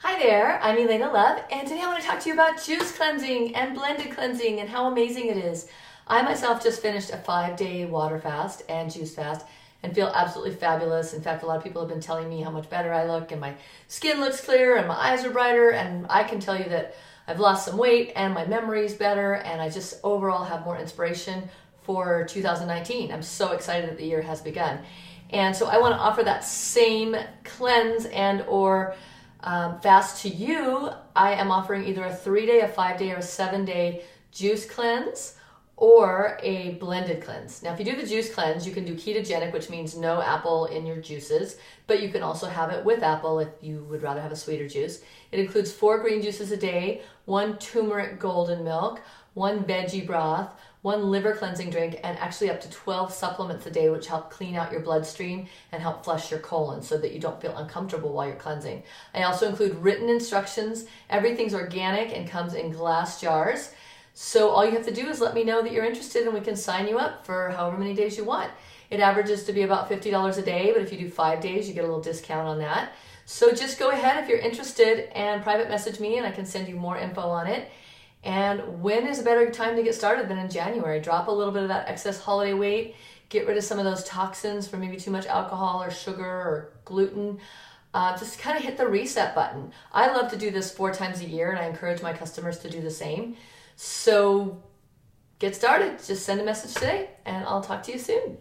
Hi there, I'm Elena Love, and today I want to talk to you about juice cleansing and blended cleansing and how amazing it is. I myself just finished a 5-day water fast and juice fast and feel absolutely fabulous. In fact, a lot of people have been telling me how much better I look and my skin looks clearer and my eyes are brighter, and I can tell you that I've lost some weight and my memory is better and I just overall have more inspiration for 2019. I'm so excited that the year has begun. And so I want to offer that same cleanse and or fast to you. I am offering either a 3-day, a 5-day, or a 7-day juice cleanse or a blended cleanse. Now, if you do the juice cleanse, you can do ketogenic, which means no apple in your juices, but you can also have it with apple if you would rather have a sweeter juice. It includes 4 green juices a day, 1 turmeric golden milk, 1 veggie broth, 1 liver cleansing drink, and actually up to 12 supplements a day, which help clean out your bloodstream and help flush your colon so that you don't feel uncomfortable while you're cleansing. I also include written instructions. Everything's organic and comes in glass jars. So all you have to do is let me know that you're interested and we can sign you up for however many days you want. It averages to be about $50 a day, but if you do 5 days, you get a little discount on that. So just go ahead if you're interested and private message me and I can send you more info on it. And when is a better time to get started than in January? Drop a little bit of that excess holiday weight, get rid of some of those toxins from maybe too much alcohol or sugar or gluten. Just kind of hit the reset button. I love to do this 4 times a year and I encourage my customers to do the same. So get started. Just send a message today and I'll talk to you soon.